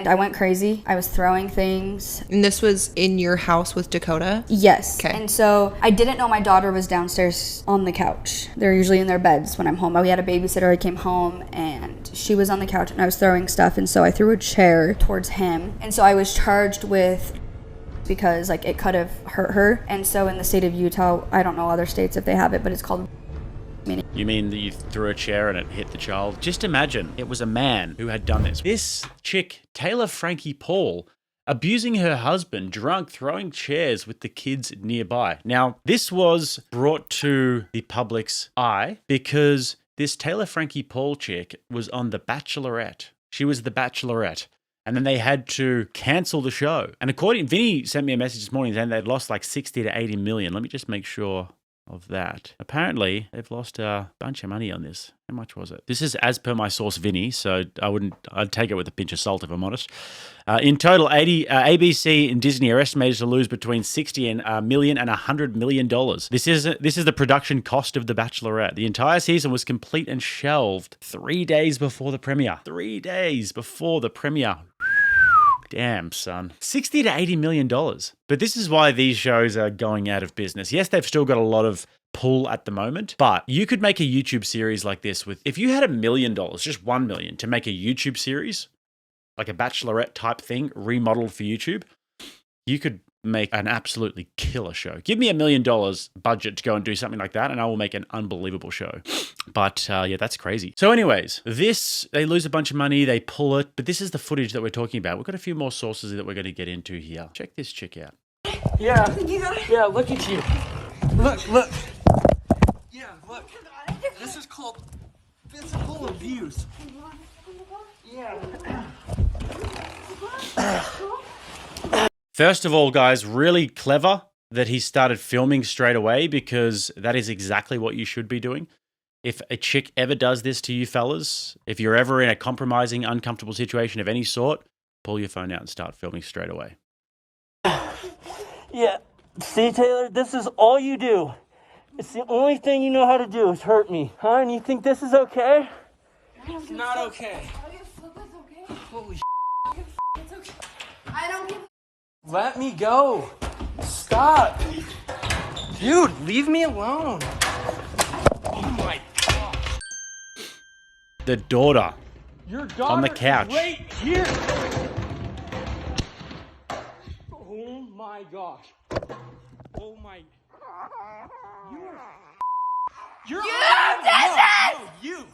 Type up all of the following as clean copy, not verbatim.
I went crazy. I was throwing things. And this was in your house with Dakota? Yes. Okay. And so I didn't know my daughter was downstairs on the couch. They're usually in their beds when I'm home. We had a babysitter. I came home and she was on the couch and I was throwing stuff. And so I threw a chair towards him. And so I was charged with, because like it could have hurt her. And so in the state of Utah, I don't know other states if they have it, but it's called. You mean that you threw a chair and it hit the child? Just imagine it was a man who had done this. This chick, Taylor Frankie Paul, abusing her husband, drunk, throwing chairs with the kids nearby. Now, this was brought to the public's eye because this Taylor Frankie Paul chick was on The Bachelorette. She was the Bachelorette. And then they had to cancel the show. And Vinny sent me a message this morning saying they'd lost like 60 to 80 million. Let me just make sure of that. Apparently, they've lost a bunch of money on this. How much was it? This is as per my source, Vinny, so I'd take it with a pinch of salt if I'm honest. In total, ABC and Disney are estimated to lose between $60 million and $100 million. This is the production cost of The Bachelorette. The entire season was complete and shelved 3 days before the premiere. 3 days before the premiere. Damn, son. $60 to $80 million. But this is why these shows are going out of business. Yes, they've still got a lot of pull at the moment, but you could make a YouTube series like this with, if you had $1 million, just $1 million, to make a YouTube series, like a Bachelorette type thing, remodeled for YouTube, you could make an absolutely killer show. Give me $1 million budget to go and do something like that, and I will make an unbelievable show. But yeah, that's crazy. So anyways, they lose a bunch of money, they pull it, but this is the footage that we're talking about. We've got a few more sources that we're going to get into here. Check this chick out. Yeah, look at you. Look. Yeah, look. This is called physical abuse. Yeah. First of all, guys, really clever that he started filming straight away, because that is exactly what you should be doing. If a chick ever does this to you fellas, if you're ever in a compromising, uncomfortable situation of any sort, pull your phone out and start filming straight away. Yeah. See, Taylor, this is all you do. It's the only thing you know how to do is hurt me. Huh? And you think this is okay? It's not okay. Holy shit. It's okay. I don't give. Let me go. Stop. Dude, leave me alone. Oh my gosh. The daughter Your daughter on the couch. Is right here. Oh my gosh. Oh my. You're You no, did this! No, you.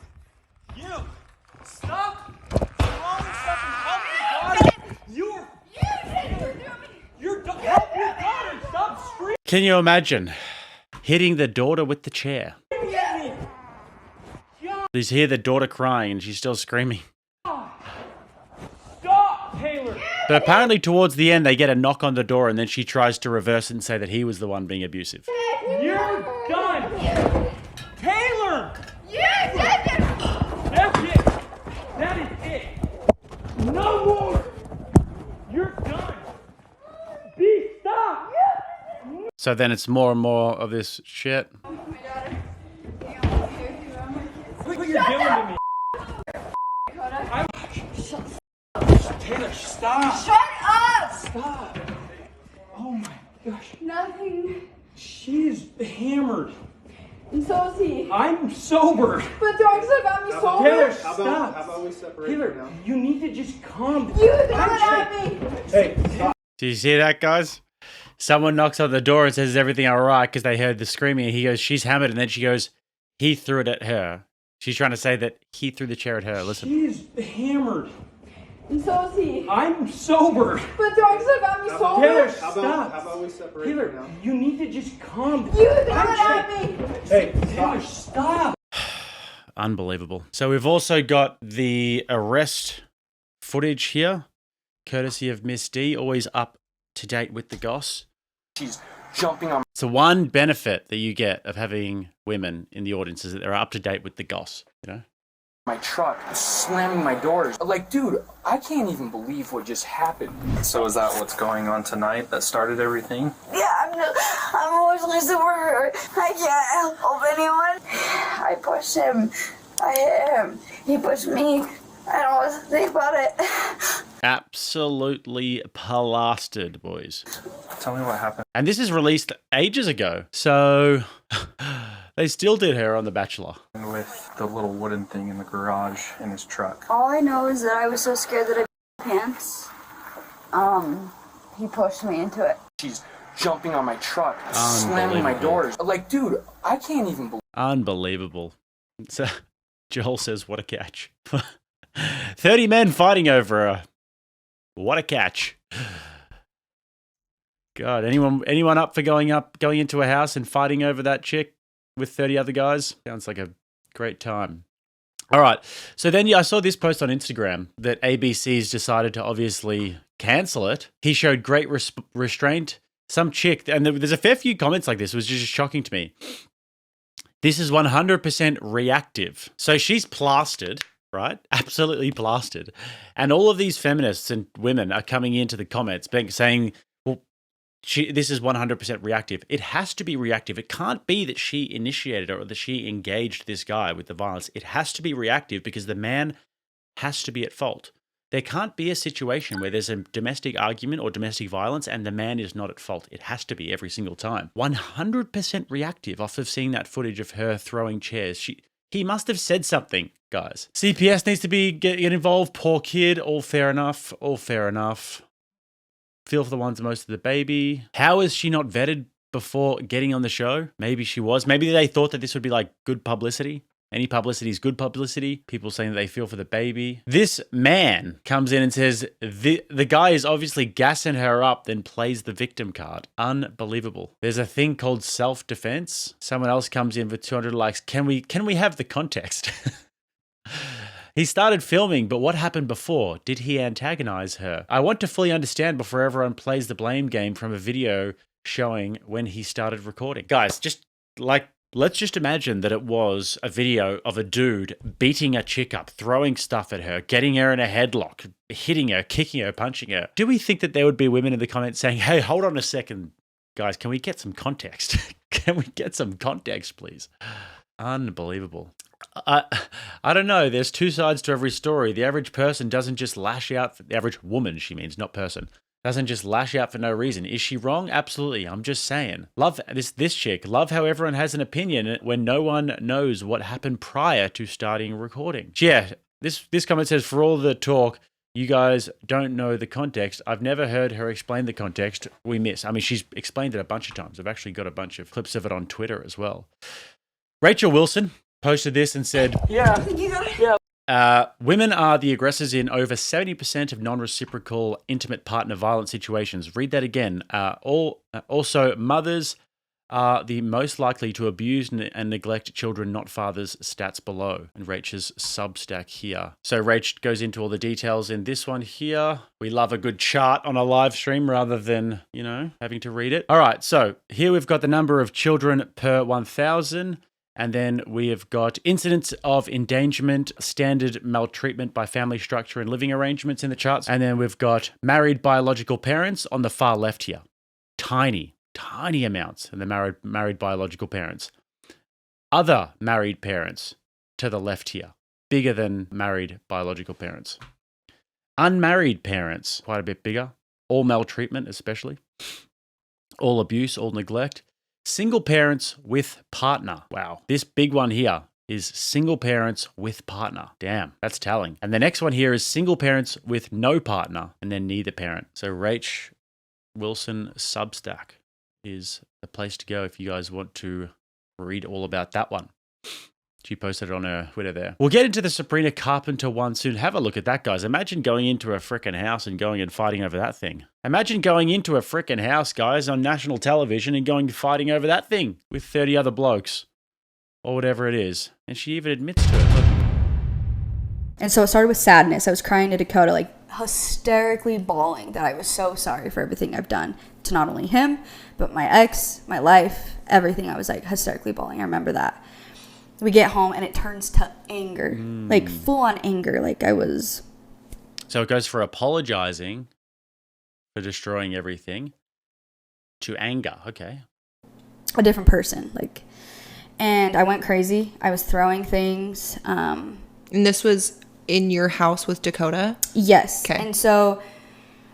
Stop throwing stuff and help your daughter. You did it to me. Help your daughter. Stop screaming. Can you imagine hitting the daughter with the chair? You hear the daughter crying and she's still screaming. Stop, Taylor. But apparently towards the end, they get a knock on the door and then she tries to reverse it and say that he was the one being abusive. You're done. Taylor. You did it. That's it. That is it. No more. You're done. Stop. So then it's more and more of this shit. Look what you're doing to me. Taylor, stop. Shut up. Stop. Oh my gosh. Nothing. She's hammered. And so is he. I'm sober. But throwing stuff at me so Taylor, much. stop. How about we separate Taylor, now? you need to just calm down. You threw it at me. Hey, stop. Do you see that, guys? Someone knocks on the door and says, "Is everything all right?" Because they heard the screaming. And he goes, "She's hammered." And then she goes, "He threw it at her." She's trying to say that he threw the chair at her. Listen. She's hammered. And so is he. I'm sober. But throwing stuff at me so Taylor, much. stop. How about we separate Taylor, now? you need to just calm down. You threw it at me. Hey, Taylor, stop. Unbelievable. So we've also got the arrest footage here, courtesy of Miss D, always up to date with the goss. She's jumping on So one benefit that you get of having women in the audience is that they're up to date with the goss, you know? my truck, slamming my doors. Like, dude, I can't even believe what just happened. So is that what's going on tonight that started everything? Yeah, I'm emotionally super hurt. I can't help anyone. I pushed him. I hit him. He pushed me. I don't know what to think about it. Absolutely plastered, boys. Tell me what happened. And this is released ages ago. So they still did her on The Bachelor. With the little wooden thing in the garage in his truck. All I know is that I was so scared that I pants. He pushed me into it. She's jumping on my truck, slamming my doors. Like, dude, I can't even believe. Unbelievable. So Joel says, what a catch. 30 men fighting over her. What a catch. God, anyone up for going into a house and fighting over that chick with 30 other guys? Sounds like a great time. All right. So then I saw this post on Instagram that ABC's decided to obviously cancel it. He showed great restraint. Some chick, and there's a fair few comments like this. It was just shocking to me. This is 100% reactive. So she's plastered, right? Absolutely plastered. And all of these feminists and women are coming into the comments saying, well, this is 100% reactive. It has to be reactive. It can't be that she initiated or that she engaged this guy with the violence. It has to be reactive because the man has to be at fault. There can't be a situation where there's a domestic argument or domestic violence and the man is not at fault. It has to be every single time. 100% reactive off of seeing that footage of her throwing chairs. He must have said something, guys. CPS needs to get involved. Poor kid. All fair enough. All fair enough. Feel for the ones most of the baby. How is she not vetted before getting on the show? Maybe she was. Maybe they thought that this would be like good publicity. Any publicity is good publicity. People saying that they feel for the baby. This man comes in and says the guy is obviously gassing her up, then plays the victim card. Unbelievable. There's a thing called self-defense. Someone else comes in for 200 likes. Can we have the context? He started filming, but what happened before? Did he antagonize her? I want to fully understand before everyone plays the blame game from a video showing when he started recording. Guys, let's just imagine that it was a video of a dude beating a chick up, throwing stuff at her, getting her in a headlock, hitting her, kicking her, punching her. Do we think that there would be women in the comments saying, hey, hold on a second, guys, can we get some context? Can we get some context, please? Unbelievable. I don't know. There's two sides to every story. The average person doesn't just lash out. The average woman, she means, not person. Doesn't just lash out for no reason. Is she wrong? Absolutely. I'm just saying. Love this chick. Love how everyone has an opinion when no one knows what happened prior to starting recording. Yeah, this comment says, for all the talk, you guys don't know the context. I've never heard her explain the context we miss. I mean, she's explained it a bunch of times. I've actually got a bunch of clips of it on Twitter as well. Rachel Wilson posted this and said, women are the aggressors in over 70% of non-reciprocal intimate partner violence situations. Read that again. Also, mothers are the most likely to abuse and neglect children, not fathers. Stats below. And Rachel's Substack here. So Rach goes into all the details in this one here. We love a good chart on a live stream rather than, having to read it. All right, so here we've got the number of children per 1,000. And then we have got incidents of endangerment, standard maltreatment by family structure and living arrangements in the charts. And then we've got married biological parents on the far left here. Tiny amounts in the married biological parents. Other married parents to the left here. Bigger than married biological parents. Unmarried parents, quite a bit bigger. All maltreatment especially. All abuse, all neglect. Single parents with partner. Wow. This big one here is single parents with partner. Damn, that's telling. And the next one here is single parents with no partner and then neither parent. So Rach Wilson Substack is the place to go if you guys want to read all about that one. She posted it on her Twitter there. We'll get into the Sabrina Carpenter one soon. Have a look at that, guys. Imagine going into a frickin' house and going and fighting over that thing. Imagine going into a frickin' house, guys, on national television and going fighting over that thing with 30 other blokes or whatever it is. And she even admits to it. Look. And so it started with sadness. I was crying to Dakota, like hysterically bawling that I was so sorry for everything I've done to not only him, but my ex, my life, everything. I was like hysterically bawling. I remember that. We get home and it turns to anger, like full on anger. Like I was. So it goes for apologizing for destroying everything to anger. Okay. A different person. And I went crazy. I was throwing things. And this was in your house with Dakota? Yes. Okay. And so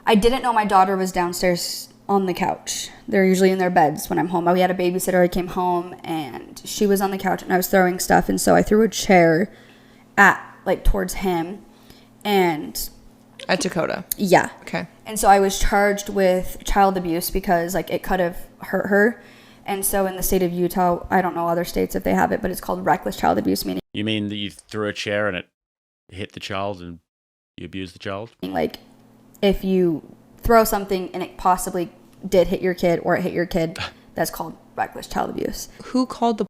I didn't know my daughter was downstairs on the couch. They're usually in their beds when I'm home. We had a babysitter. I came home and she was on the couch and I was throwing stuff. And so I threw a chair towards him. And At Dakota? yeah. Okay. And so I was charged with child abuse because it could have hurt her. And so in the state of Utah, I don't know other states if they have it, but it's called reckless child abuse, meaning You mean that you threw a chair and it hit the child and you abused the child? if you throw something and it possibly did hit your kid or it hit your kid, that's called reckless child abuse. Who called the...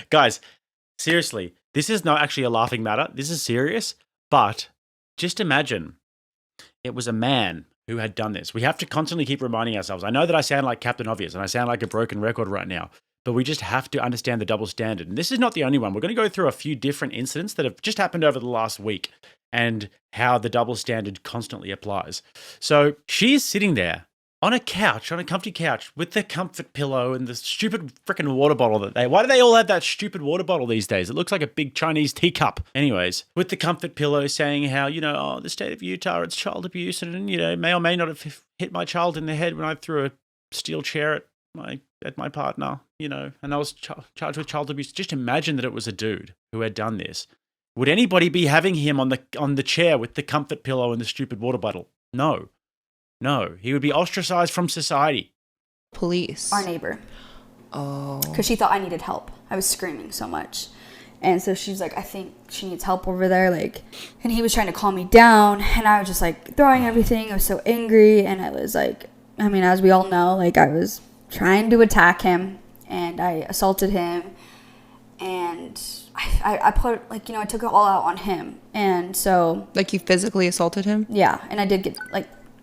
Guys, seriously, this is not actually a laughing matter. This is serious, but just imagine it was a man who had done this. We have to constantly keep reminding ourselves. I know that I sound like Captain Obvious and I sound like a broken record right now, but we just have to understand the double standard. And this is not the only one. We're going to go through a few different incidents that have just happened over the last week and how the double standard constantly applies. So she's sitting there on a couch, on a comfy couch with the comfort pillow and the stupid freaking water bottle why do they all have that stupid water bottle these days? It looks like a big Chinese teacup. Anyways, with the comfort pillow saying how, the state of Utah, it's child abuse and, may or may not have hit my child in the head when I threw a steel chair at my partner, and I was charged with child abuse. Just imagine that it was a dude who had done this. Would anybody be having him on the chair with the comfort pillow and the stupid water bottle? No, he would be ostracized from society. Police? Our neighbor. Oh. Because she thought I needed help. I was screaming so much. And so she's like, I think she needs help over there. And he was trying to calm me down. And I was just throwing everything. I was so angry. And I was as we all know, I was trying to attack him. And I assaulted him. And I put, I took it all out on him. And so. You physically assaulted him? Yeah. And I did get,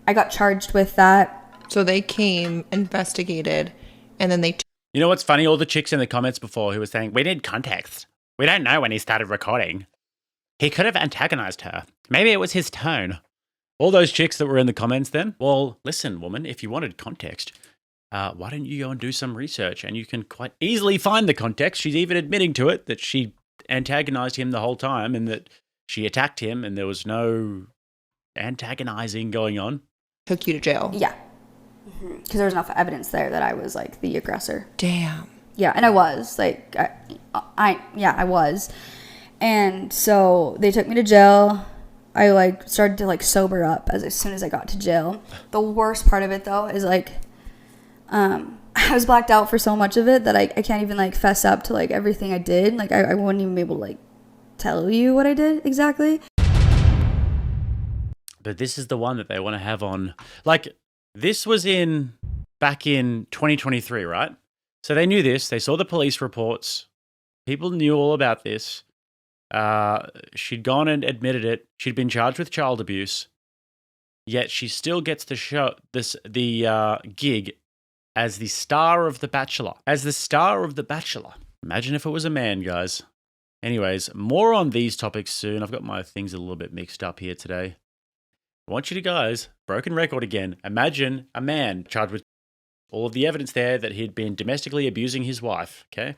I got charged with that. So they came, investigated, and then they... You know what's funny? All the chicks in the comments before who were saying, we need context. We don't know when he started recording. He could have antagonized her. Maybe it was his tone. All those chicks that were in the comments then? Well, listen, woman, if you wanted context, why don't you go and do some research? And you can quite easily find the context. She's even admitting to it that she antagonized him the whole time and that she attacked him and there was no antagonizing going on. Took you to jail. Yeah. Because there was enough evidence there that I was the aggressor. Damn. Yeah, and I was I was. And so they took me to jail. I started to sober up as soon as I got to jail. The worst part of it though is I was blacked out for so much of it that I can't even fess up to everything I did. I wouldn't even be able to tell you what I did exactly. But this is the one that they want to have on. This was back in 2023, right? So they knew this. They saw the police reports. People knew all about this. She'd gone and admitted it. She'd been charged with child abuse. Yet she still gets the gig as the star of The Bachelor. Imagine if it was a man, guys. Anyways, more on these topics soon. I've got my things a little bit mixed up here today. I want you to guys, broken record again, imagine a man charged with all of the evidence there that he'd been domestically abusing his wife, okay?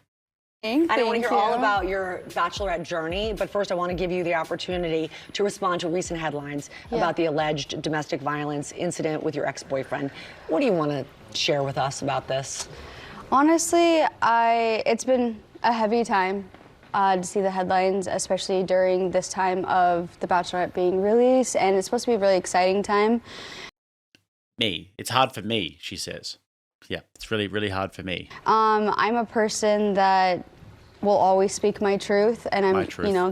I want to hear all about your Bachelorette journey, but first I want to give you the opportunity to respond to recent headlines about the alleged domestic violence incident with your ex-boyfriend. What do you want to share with us about this? Honestly, it's been a heavy time. To see the headlines, especially during this time of The Bachelorette being released, and it's supposed to be a really exciting time. It's hard for me, she says. Yeah, it's really, really hard for me. I'm a person that will always speak my truth, and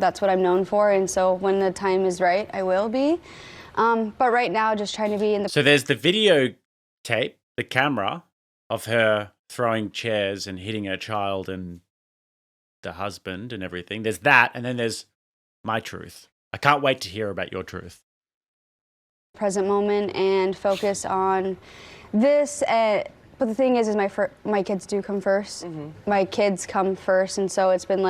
that's what I'm known for, and so when the time is right, I will be. But right now, just trying to be in the... So there's the videotape, the camera, of her throwing chairs and hitting her child and the husband and everything. There's that, and then there's my truth. I can't wait to hear about your truth. Present moment and focus on this. But the thing is my kids do come first. Mm-hmm. My kids come first, and so it's been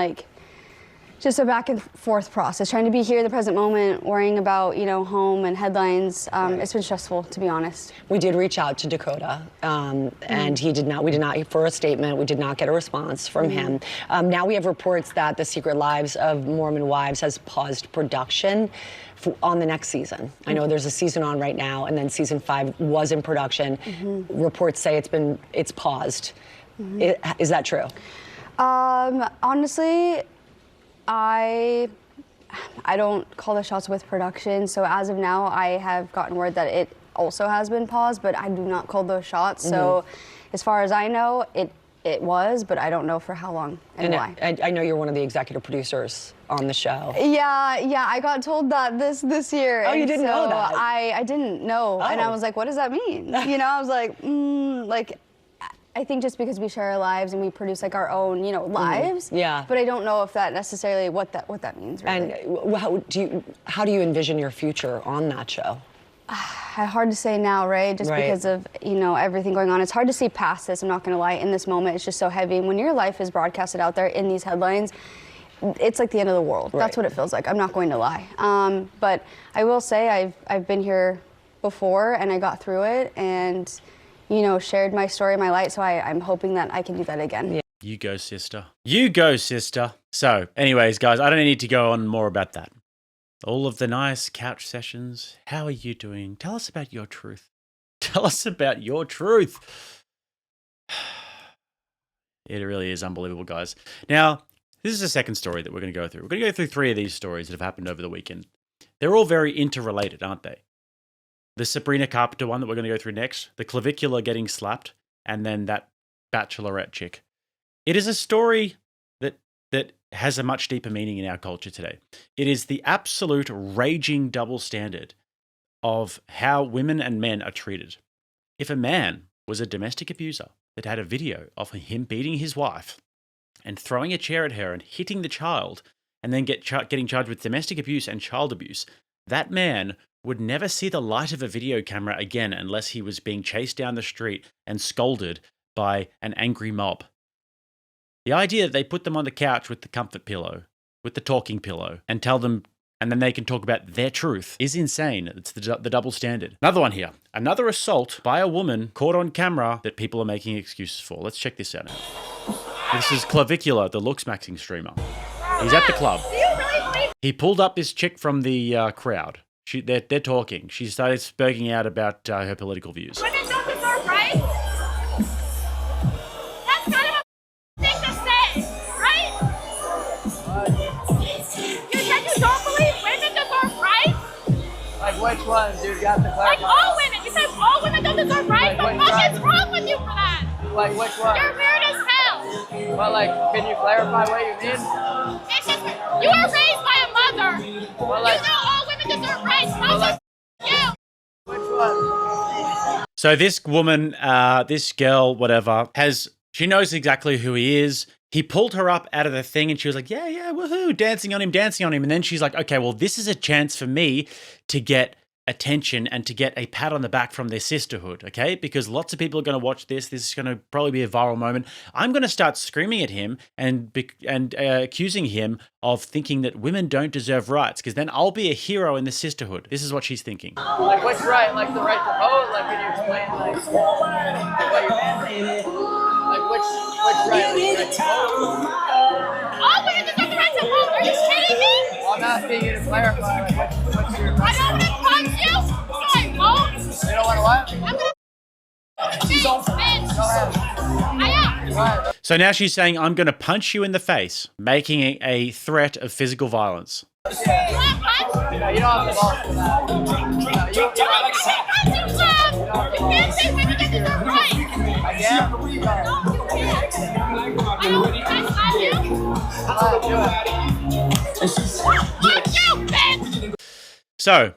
just a back and forth process, trying to be here in the present moment, worrying about, home and headlines. It's been stressful, to be honest. We did reach out to Dakota, and we did not, for a statement, we did not get a response from him. Now we have reports that The Secret Lives of Mormon Wives has paused production on the next season. I know there's a season on right now, and then season 5 was in production. Reports say it's paused. Is that true? Honestly, I don't call the shots with production, so as of now, I have gotten word that it also has been paused, but I do not call those shots. So as far as I know, it was, but I don't know for how long and why. I know you're one of the executive producers on the show. Yeah, I got told that this year. Oh, you didn't know that? I didn't know, and I was like, what does that mean? I was like, I think just because we share our lives and we produce like our own, lives. Yeah. But I don't know if that necessarily what that means. Really. And how do you envision your future on that show? Hard to say now, right? Just because of everything going on. It's hard to see past this. I'm not going to lie. In this moment, it's just so heavy. And when your life is broadcasted out there in these headlines, it's like the end of the world. Right. That's what it feels like. I'm not going to lie. But I will say I've been here before and I got through it and shared my story, my light. So I'm hoping that I can do that again. Yeah. You go, sister. You go, sister. So, anyways, guys, I don't need to go on more about that. All of the nice couch sessions. How are you doing? Tell us about your truth. Tell us about your truth. It really is unbelievable, guys. Now, this is the second story that we're going to go through. We're going to go through 3 of these stories that have happened over the weekend. They're all very interrelated, aren't they? The Sabrina Carpenter one that we're going to go through next, the Clvicular getting slapped, and then that Bachelorette chick. It is a story that has a much deeper meaning in our culture today. It is the absolute raging double standard of how women and men are treated. If a man was a domestic abuser that had a video of him beating his wife and throwing a chair at her and hitting the child, and then getting charged with domestic abuse and child abuse, that man would never see the light of a video camera again unless he was being chased down the street and scolded by an angry mob. The idea that they put them on the couch with the comfort pillow, with the talking pillow, and tell them, and then they can talk about their truth is insane. It's the double standard. Another one here. Another assault by a woman caught on camera that people are making excuses for. Let's check this out now. This is Clvicular, the looks-maxing streamer. He's at the club. He pulled up this chick from the crowd. They're talking. She started speaking out about her political views. Women don't deserve rights. That's kind of a thing to say, right? You said you don't believe women deserve rights? Like which ones? You got to clarify. Like all women. You said all women don't deserve rights? What the fuck is wrong with you for that? Like which one? You're weird as hell. Well, like, can you clarify what you mean? It's just, you were raised by a mother. Well, like, you know all women deserve rights. Well, like, you. Which one? So this woman, this girl, whatever, she knows exactly who he is. He pulled her up out of the thing and she was like, yeah, woohoo, dancing on him. And then she's like, okay, well, this is a chance for me to get attention and to get a pat on the back from their sisterhood, okay? Because lots of people are going to watch this. This is going to probably be a viral moment. I'm going to start screaming at him and accusing him of thinking that women don't deserve rights, because then I'll be a hero in the sisterhood. This is what she's thinking. Like which right? Like the right to vote? Like can you explain like what you mean? Like which right? Like, right to vote? All women deserve the right to vote. Are you kidding me? Well, I'm asking you to clarify. Like, what's your I don't want to punch you, so I won't. You don't want to what? I'm gonna bitch. Go ahead. I am. So now she's saying, I'm going to punch you in the face, making a threat of physical violence. You want to punch? No, you don't have to vote for that. No, you You can't say women don't deserve rights. I guess. No, you can't. I don't punch you. Fuck you, bitch. So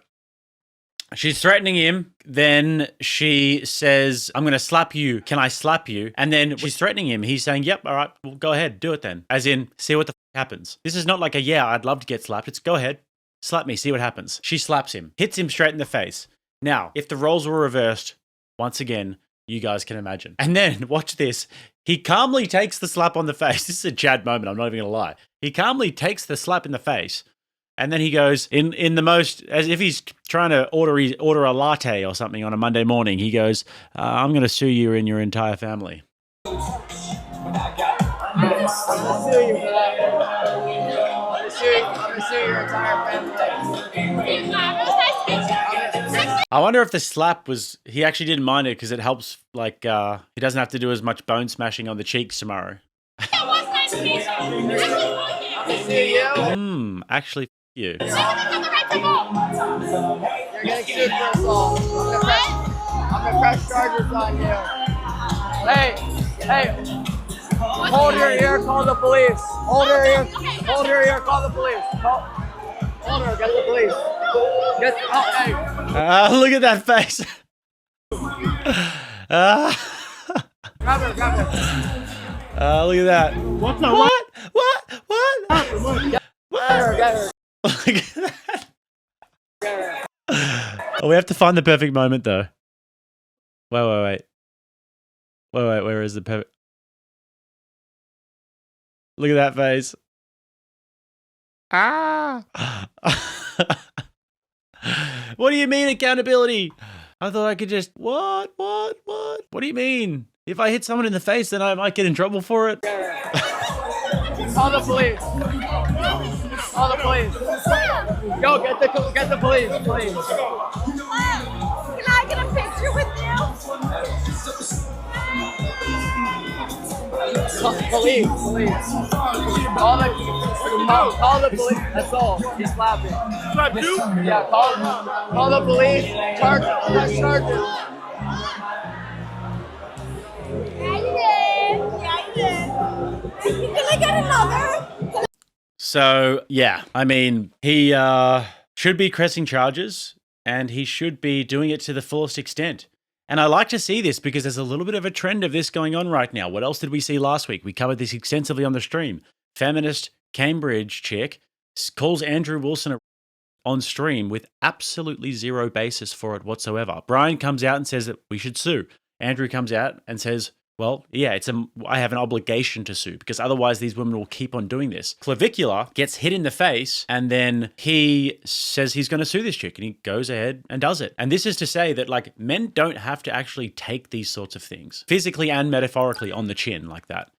she's threatening him. Then she says, I'm going to slap you. Can I slap you? And then she's threatening him. He's saying, yep, all right, well, go ahead. Do it then. As in, see what the happens. This is not like I'd love to get slapped. It's go ahead. Slap me. See what happens. She slaps him. Hits him straight in the face. Now, if the roles were reversed, once again, you guys can imagine. And then, watch this. He calmly takes the slap on the face. This is a Chad moment. I'm not even going to lie. He calmly takes the slap in the face. And then he goes in the most, as if he's trying to order a latte or something on a Monday morning. He goes, I'm going to sue you and your entire family. I'm gonna sue you for that. I'm gonna sue your entire family. I wonder if the slap was, he actually didn't mind it because it helps, like, he doesn't have to do as much bone smashing on the cheeks tomorrow. I'm gonna sue you. Actually, f*** you. You're getting sued for assault. I'm gonna press charges on you. Hey, hold your ear, call the police. Hold your ear, call the police. Hold her, get the police. Hey. Look at that face. Grab her. Look at that. What's up? What? Get her. Look at that. Oh, we have to find the perfect moment, though. Wait. Where is the perfect? Look at that face. What do you mean accountability? I thought I could just, what? What do you mean? If I hit someone in the face, then I might get in trouble for it. Call the police. Go, get the police, please. Can I get a picture with you? Police. Call the police. That's all. He's slapping. Yeah, call the police. Press charges. Can I get another? So, yeah, I mean, he should be pressing charges and he should be doing it to the fullest extent. And I like to see this because there's a little bit of a trend of this going on right now. What else did we see last week? We covered this extensively on the stream. Feminist Cambridge chick calls Andrew Wilson on stream with absolutely zero basis for it whatsoever. Brian comes out and says that we should sue. Andrew comes out and says, well, yeah, I have an obligation to sue because otherwise these women will keep on doing this. Clvicular gets hit in the face and then he says he's going to sue this chick and he goes ahead and does it. And this is to say that like men don't have to actually take these sorts of things physically and metaphorically on the chin like that.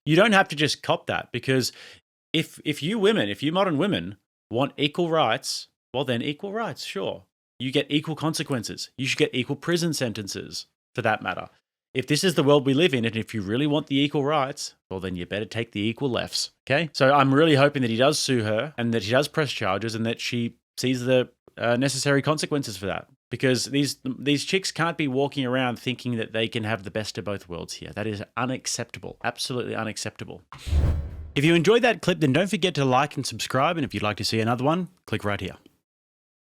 You don't have to just cop that because if you modern women want equal rights, well then equal rights, sure. You get equal consequences. You should get equal prison sentences for that matter. If this is the world we live in, and if you really want the equal rights, well, then you better take the equal lefts, okay? So I'm really hoping that he does sue her and that he does press charges and that she sees the necessary consequences for that. Because these chicks can't be walking around thinking that they can have the best of both worlds here. That is unacceptable. Absolutely unacceptable. If you enjoyed that clip, then don't forget to like and subscribe. And if you'd like to see another one, click right here.